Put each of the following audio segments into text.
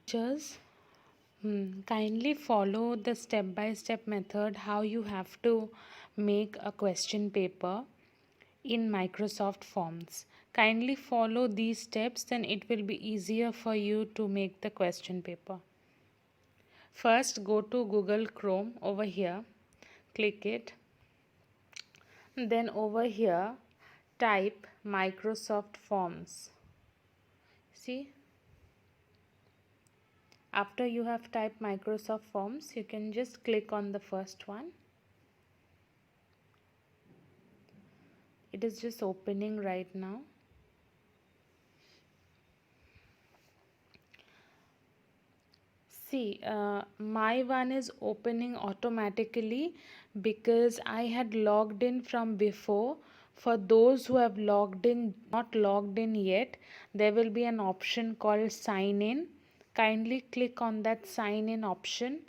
Just kindly follow the step-by-step method how you have to make a question paper in Microsoft Forms. Kindly follow these steps, then it will be easier for you to make the question paper. First, go to Google Chrome over here, click it. Then over here, type Microsoft Forms. See? After you have typed Microsoft Forms, you can just click on the first one. It is just opening right now. See, my one is opening automatically because I had logged in from before. For those who have logged in, not logged in yet, there will be an option called sign in. Kindly click on that sign in option.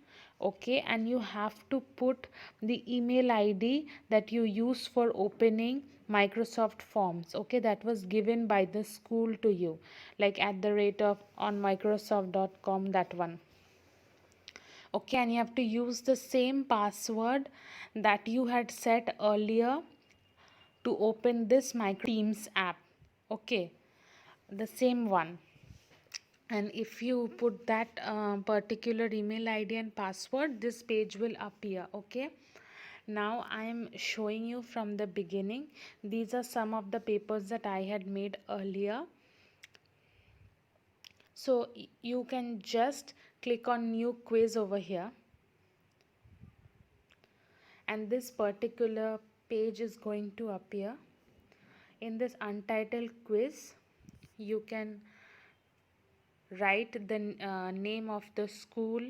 Okay, and you have to put the email ID that you use for opening Microsoft Forms. Okay, that was given by the school to you, like at the rate of on Microsoft.com, that one. Okay, and you have to use the same password that you had set earlier to open this Micro Teams app. Okay, the same one. And if you put that particular email ID and password, this page will appear. Okay, now I am showing you from the beginning. These are some of the papers that I had made earlier. So you can just click on new quiz over here, and this particular page is going to appear. In this untitled quiz, you can write the name of the school,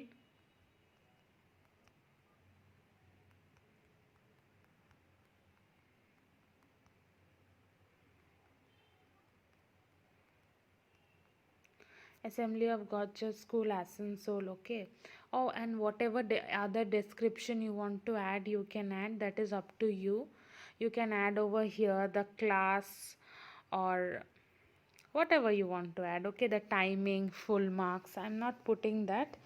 Assembly of God Church School, Asansol. Okay. Oh, and whatever other description you want to add, you can add. That is up to you. You can add over here the class or whatever you want to add. Okay, the timing, full marks. I'm not putting that.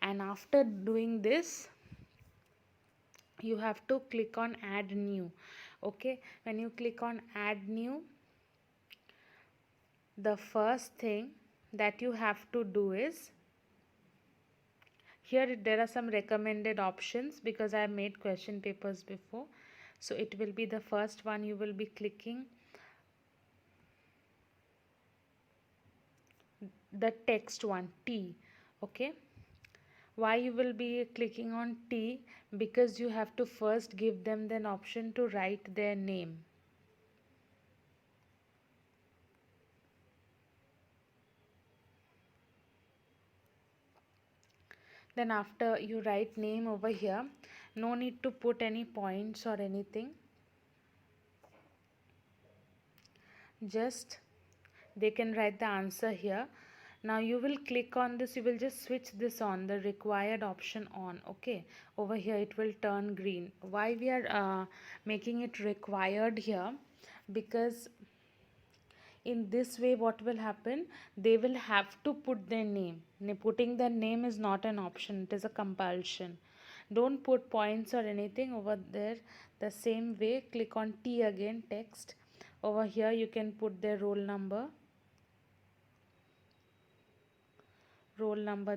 And after doing this, you have to click on add new. Okay, when you click on add new, the first thing that you have to do is, here there are some recommended options because I have made question papers before, so it will be the first one you will be clicking, the text one, T. Okay, why you will be clicking on T? Because you have to first give them an option to write their name. Then after you write name over here, no need to put any points or anything, just they can write the answer here. Now you will click on this, you will just switch this on, the required option on. Okay, over here it will turn green. Why we are making it required here? Because in this way what will happen, they will have to put their name. Putting their name is not an option, it is a compulsion. Don't put points or anything over there. The same way, click on T again, text. Over here you can put their roll number,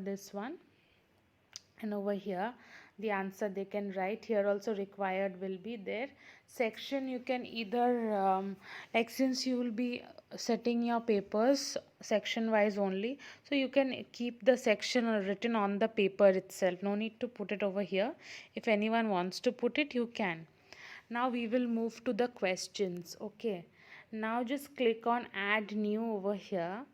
this one, and over here the answer they can write. Here also required will be there. Section you can either like, since you will be setting your papers section wise only, so you can keep the section written on the paper itself, no need to put it over here. If anyone wants to put it, you can. Now we will move to the questions. Okay, now just click on add new over here,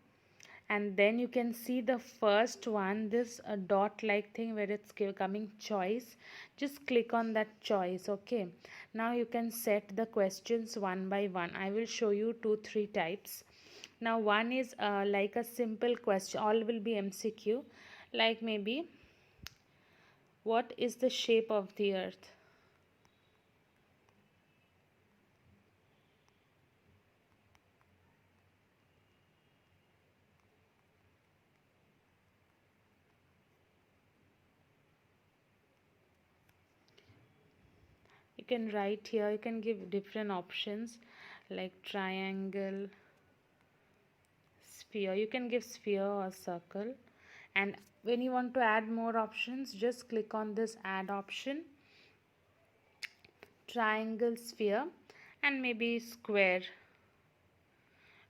and then you can see the first one, this dot like thing where it's coming choice. Just click on that choice. Okay, now you can set the questions one by one. I will show you 2-3 types. Now one is like a simple question, all will be MCQ, like maybe what is the shape of the earth? you can write here, you can give different options like triangle, sphere. You can give sphere or circle. And when you want to add more options, just click on this add option, triangle, sphere, and maybe square.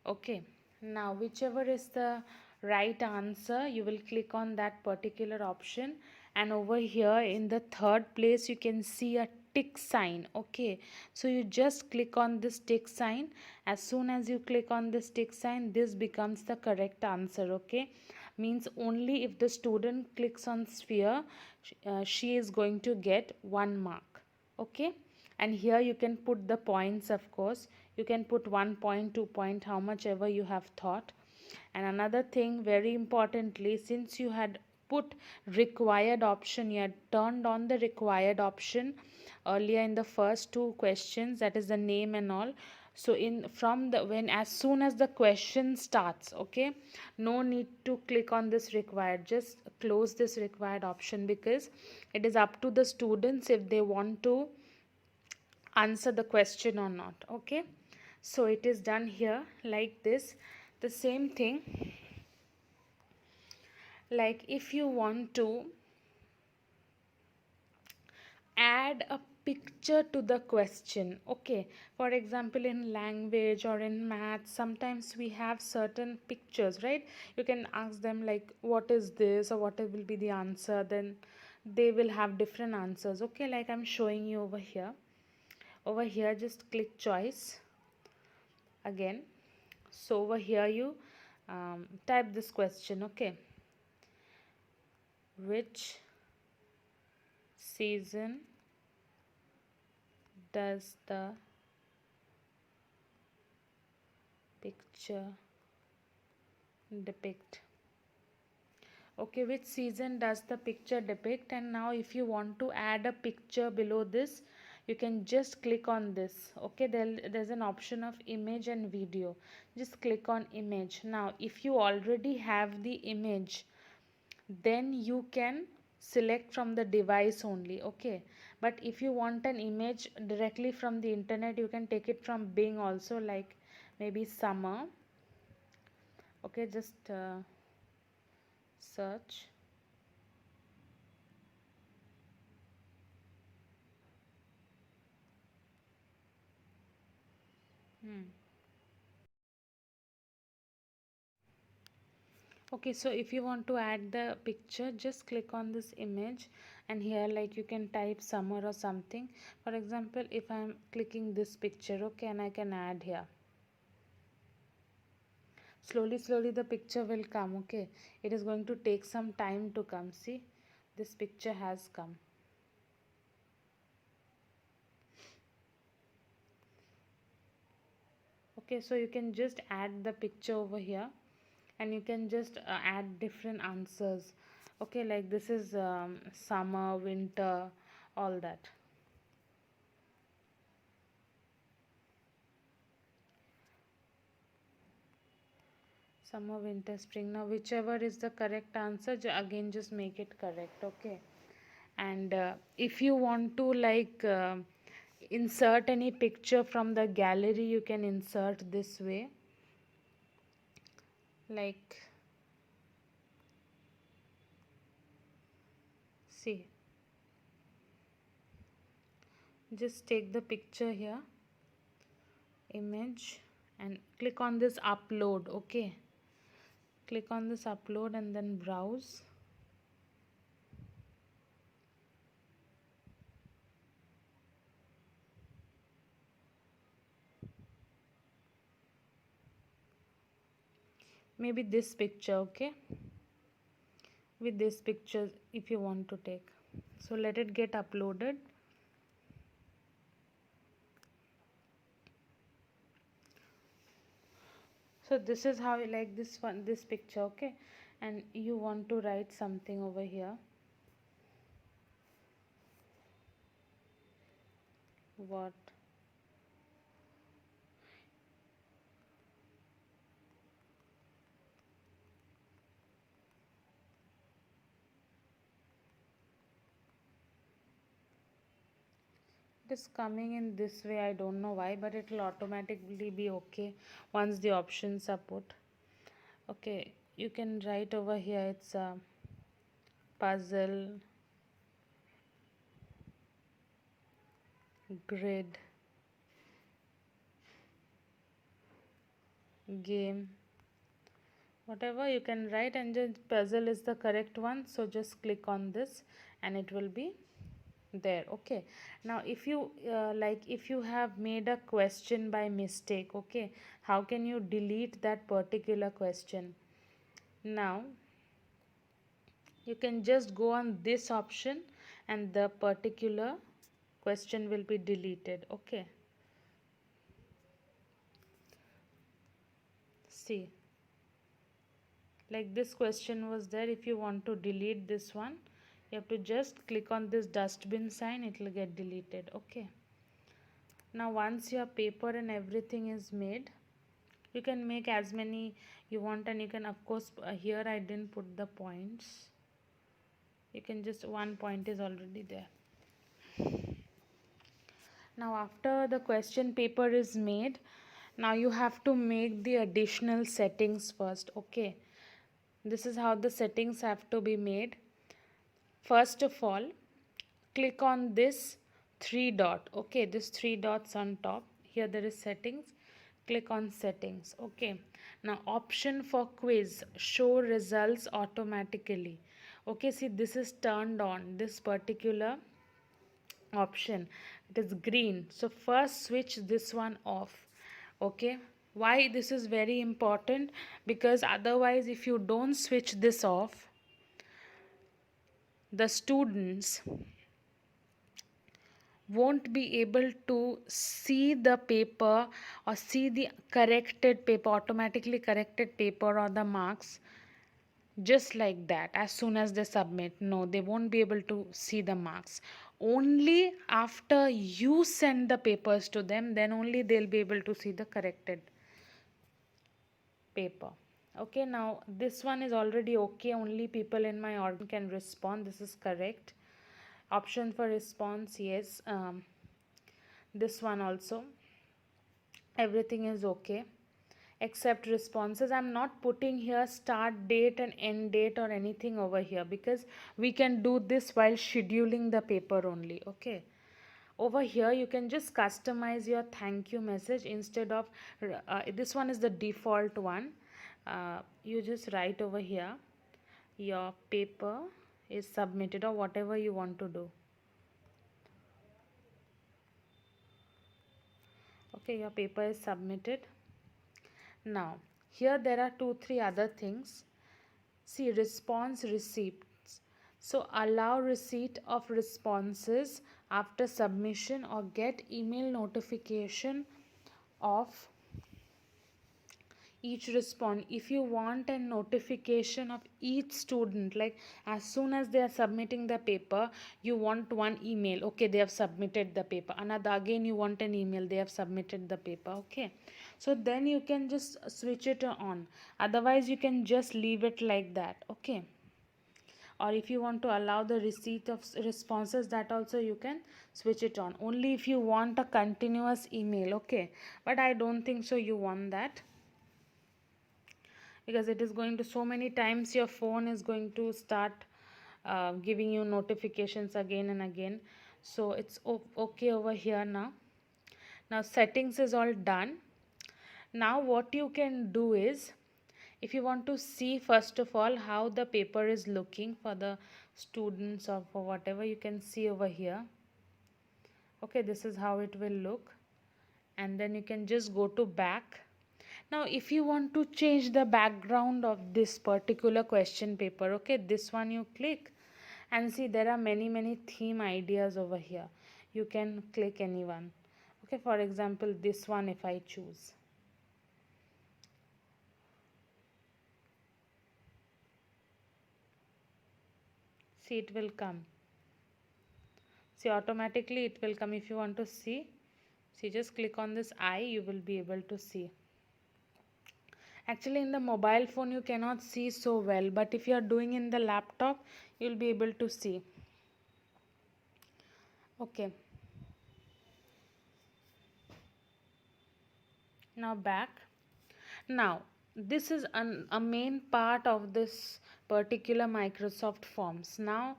Okay, now whichever is the right answer, you will click on that particular option, and over here in the third place you can see a tick sign. Okay, so you just click on this tick sign. As soon as you click on this tick sign, this becomes the correct answer. Okay, means only if the student clicks on sphere, she is going to get 1 mark. Okay, and here you can put the points. Of course, you can put 1 point, 2 point, how much ever you have thought. And another thing, very importantly, since you had put required option, you had turned on the required option earlier in the first two questions, that is the name and all. So in from the when as soon as the question starts, okay, no need to click on this required, just close this required option, because it is up to the students if they want to answer the question or not. Okay, so it is done here like this. The same thing, like if you want to add a picture to the question. Okay, for example, in language or in math, sometimes we have certain pictures, right? You can ask them like what is this or what will be the answer, then they will have different answers. Okay, like I'm showing you over here. Over here, just click choice again. So over here you type this question. Okay, which season does the picture depict? Okay, which season does the picture depict? And now if you want to add a picture below this, you can just click on this. Okay, there's an option of image and video. Just click on image. Now if you already have the image, then you can select from the device only. Okay, but if you want an image directly from the internet, you can take it from Bing also, like maybe summer. Okay, just search. Okay, so if you want to add the picture, just click on this image, and here like you can type summer or something. For example, if I'm clicking this picture, okay, and I can add here. Slowly the picture will come. Okay, it is going to take some time to come. See, this picture has come. Okay, so you can just add the picture over here, and you can just add different answers. Okay, like this is summer, winter, all that. Summer, winter, spring. Now whichever is the correct answer, again just make it correct. Okay, and if you want to like insert any picture from the gallery, you can insert this way, like see, just take the picture here, image, and click on this upload. Okay, click on this upload and then browse. Maybe this picture. Okay, with this picture if you want to take, so let it get uploaded. So this is how you like this one, this picture. Okay, and you want to write something over here. What is coming in this way. I don't know why, but it will automatically be okay once the options are put. Okay, you can write over here, it's a puzzle, grid, game, whatever you can write, and just puzzle is the correct one, so just click on this and it will be there. Okay, now if you if you have made a question by mistake, okay, how can you delete that particular question? Now you can just go on this option and the particular question will be deleted. Okay, see, like this question was there. If you want to delete this one, you have to just click on this dustbin sign, it will get deleted. Okay, now once your paper and everything is made, you can make as many you want, and you can, of course, here I didn't put the points. You can just, one point is already there. Now after the question paper is made, now you have to make the additional settings first. Okay, this is how the settings have to be made. First of all, click on this three dot. Okay, this three dots on top, here there is settings. Click on settings. Okay, now option for quiz, show results automatically. Okay, see, this is turned on, this particular option, it is green, so first switch this one off. Okay, why this is very important? Because otherwise if you don't switch this off, the students won't be able to see the paper or see the corrected paper, automatically corrected paper, or the marks just like that as soon as they submit. No, they won't be able to see the marks. Only after you send the papers to them, then only they'll be able to see the corrected paper. Okay, now this one is already okay, only people in my organ can respond, this is correct. Option for response, yes. This one also, everything is okay except responses. I'm not putting here start date and end date or anything over here, because we can do this while scheduling the paper only. Okay, over here you can just customize your thank you message. Instead of this one is the default one, you just write over here your paper is submitted, or whatever you want to do. Okay, your paper is submitted. Now here there are 2-3 other things. See, response receipts. So allow receipt of responses after submission, or get email notification of each response. If you want a notification of each student, like as soon as they are submitting the paper, you want one email, okay, they have submitted the paper. Another, again you want an email, they have submitted the paper. Okay, so then you can just switch it on. Otherwise you can just leave it like that. Okay, or if you want to allow the receipt of responses, that also you can switch it on, only if you want a continuous email. Okay, but I don't think so you want that, because it is going to, so many times your phone is going to start giving you notifications again and again. So it's okay over here. Now settings is all done. Now what you can do is, if you want to see first of all how the paper is looking for the students or for whatever, you can see over here. Okay, this is how it will look, and then you can just go to back. Now if you want to change the background of this particular question paper, okay, this one you click, and see there are many theme ideas over here. You can click any one. Okay, for example this one, if I choose, see, it will come. See, automatically it will come. If you want to see, just click on this eye, you will be able to see. Actually in the mobile phone you cannot see so well, but if you are doing in the laptop, you will be able to see. Okay, Now back. Now, this is a main part of this particular Microsoft Forms. Now,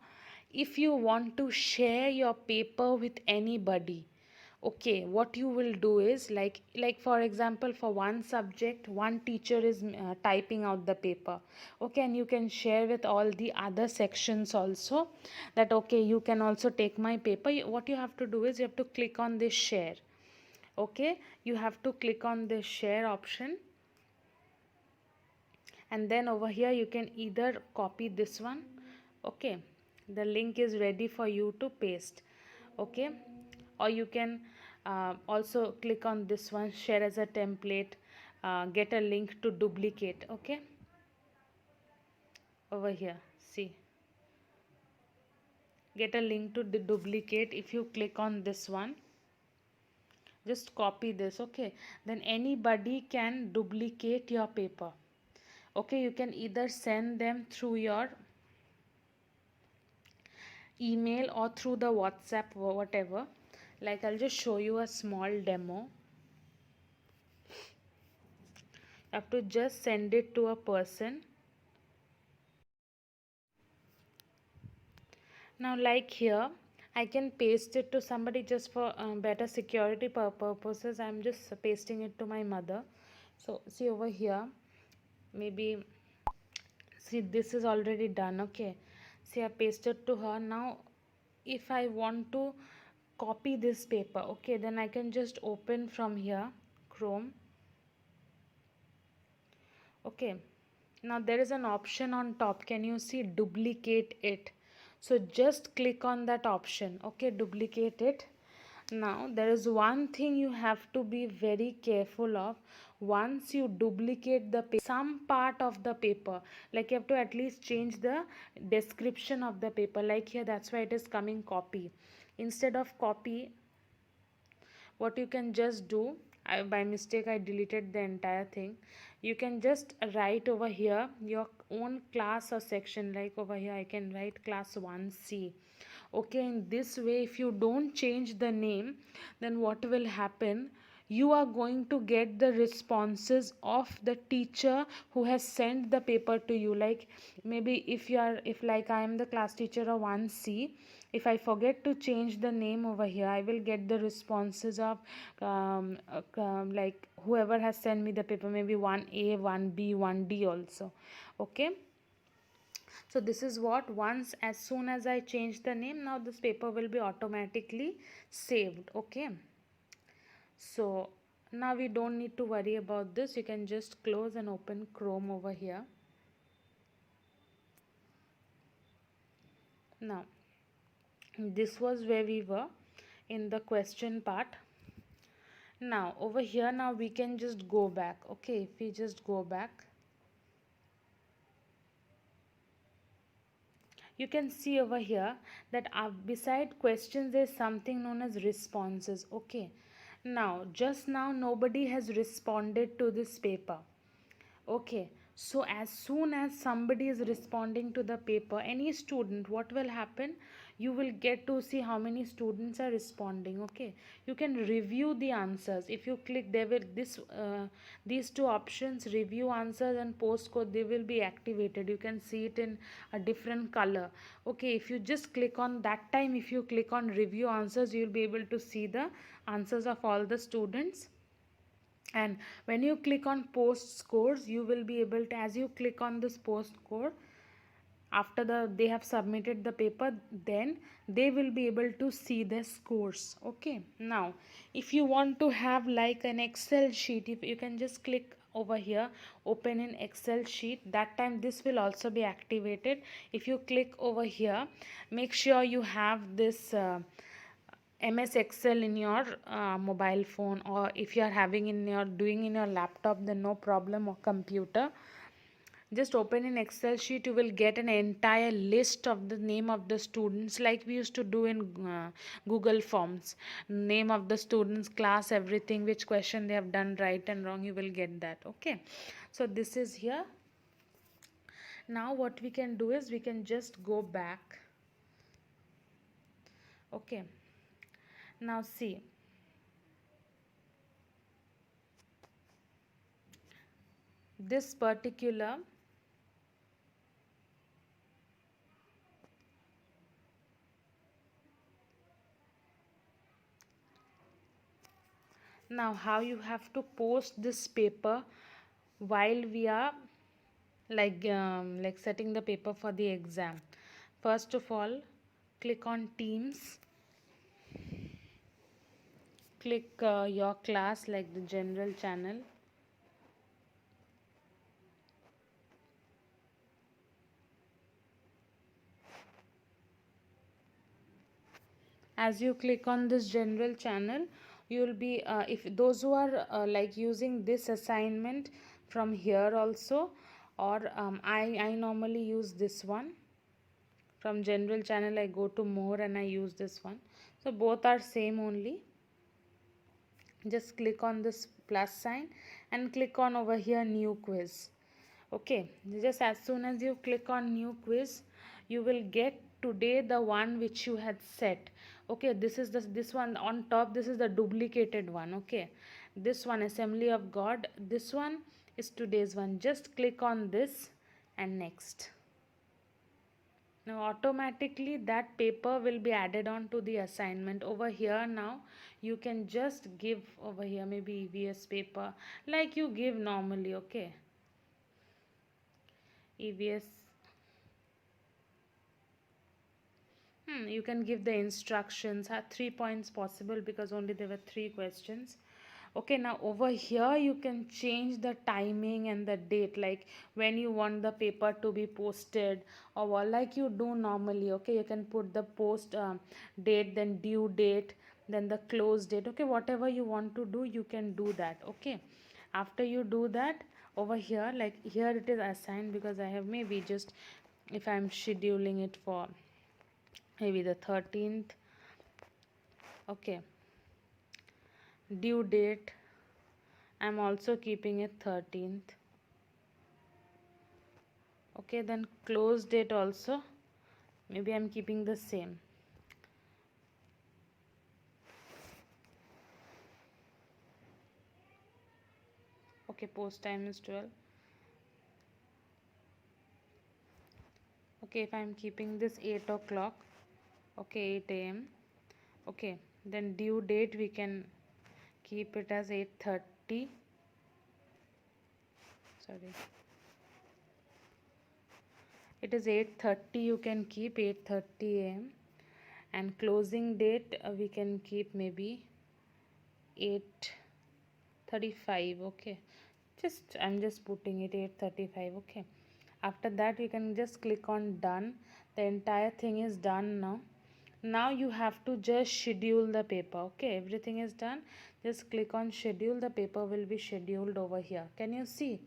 if you want to share your paper with anybody, okay, what you will do is like for example, for one subject, one teacher is typing out the paper, okay, and you can share with all the other sections also, that okay, you can also take my paper. What you have to do is you have to click on this share. Okay, you have to click on this share option, and then over here you can either copy this one. Okay, the link is ready for you to paste. Okay, or you can also click on this one, share as a template, get a link to duplicate. Okay, over here, see, get a link to the duplicate. If you click on this one, just copy this. Okay, then anybody can duplicate your paper. Okay, you can either send them through your email or through the WhatsApp or whatever. Like, I'll just show you a small demo. You have to just send it to a person. Now like here, I can paste it to somebody just for better security purposes. I'm just pasting it to my mother. So see over here, maybe, see, this is already done. Okay, see, I pasted to her. Now if I want to copy this paper, okay, then I can just open from here Chrome. Okay, now there is an option on top, can you see, duplicate it? So just click on that option. Okay, duplicate it. Now there is one thing you have to be very careful of. Once you duplicate the paper, some part of the paper, like you have to at least change the description of the paper. Like here, that's why it is coming copy. Instead of copy, what you can just do, by mistake I deleted the entire thing, you can just write over here your own class or section. Like over here I can write class 1C. Okay, in this way, if you don't change the name, then what will happen, you are going to get the responses of the teacher who has sent the paper to you. Like maybe if like I am the class teacher of 1C, if I forget to change the name over here, I will get the responses of like whoever has sent me the paper, maybe 1A, 1B, 1D also. Okay, so this is what, once, as soon as I change the name, now this paper will be automatically saved. Okay, so now we don't need to worry about this. You can just close and open Chrome over here. Now this was where we were in the question part. Now over here, now we can just go back. Okay, if we just go back, you can see over here that beside questions there is something known as responses. Okay, now just now nobody has responded to this paper. Okay, so as soon as somebody is responding to the paper, any student, what will happen, you will get to see how many students are responding. Okay, you can review the answers. If you click, there will these two options, review answers and postcode, they will be activated. You can see it in a different color. Okay, if you just click on that time, if you click on review answers, you will be able to see the answers of all the students. And when you click on post scores, you will be able to, as you click on this post score, after they have submitted the paper, then they will be able to see the scores. Okay, now if you want to have like an Excel sheet, if you can just click over here, open in Excel sheet, that time this will also be activated. If you click over here, make sure you have this MS Excel in your mobile phone, or if you are having in your doing in your laptop, then no problem, or computer. Just open in Excel sheet, you will get an entire list of the name of the students, like we used to do in Google Forms. Name of the students, class, everything, which question they have done right and wrong, you will get that. Okay, so this is here. Now what we can do is we can just go back. Okay, now see, this particular now how you have to post this paper while we are like setting the paper for the exam. First of all, click on Teams, click your class like the general channel. As you click on this general channel, you will be if those who are like using this assignment from here also, or I normally use this one. From general channel I go to more and I use this one, so both are same only. Just click on this plus sign and click on over here new quiz. Okay, just as soon as you click on new quiz, you will get today the one which you had set. Okay, this one on top, this is the duplicated one. Okay, this one, Assembly of God, this one is today's one. Just click on this and next. Now automatically that paper will be added on to the assignment over here. Now you can just give over here maybe EVS paper like you give normally. Okay, EVS. You can give the instructions. 3 points possible because only there were 3 questions. Okay, now over here you can change the timing and the date, like when you want the paper to be posted or what, like you do normally. Okay, you can put the post date, then due date, then the close date. Okay, whatever you want to do, you can do that. Okay, after you do that, over here, like here it is assigned because I have maybe just, if I'm scheduling it for maybe the 13th. Okay, due date I'm also keeping it 13th. Okay, then close date also maybe I'm keeping the same. Okay, post time is 12. Okay, if I'm keeping this 8 o'clock, okay, 8 a.m. Okay, then due date we can keep it as 8:30. Sorry, it is 8:30. You can keep 8:30 a.m. and closing date we can keep maybe 8:35. Okay, I'm just putting it 8:35. Okay, after that you can just click on done. The entire thing is done now. Now you have to just schedule the paper. Okay, everything is done. Just click on schedule. The paper will be scheduled over here. Can you see?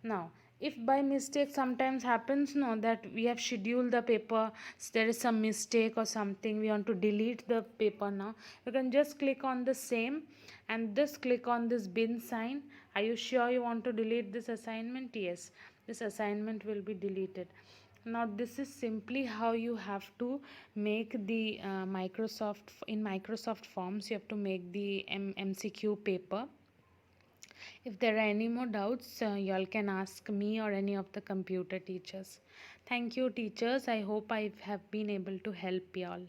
Now if by mistake sometimes happens, no, that we have scheduled the paper, there is some mistake or something, we want to delete the paper, now you can just click on the same and just click on this bin sign. Are you sure you want to delete this assignment? Yes, this assignment will be deleted. Now this is simply how you have to make the Microsoft Forms. You have to make the MCQ paper. If there are any more doubts, y'all can ask me or any of the computer teachers. Thank you, teachers. I hope I have been able to help y'all.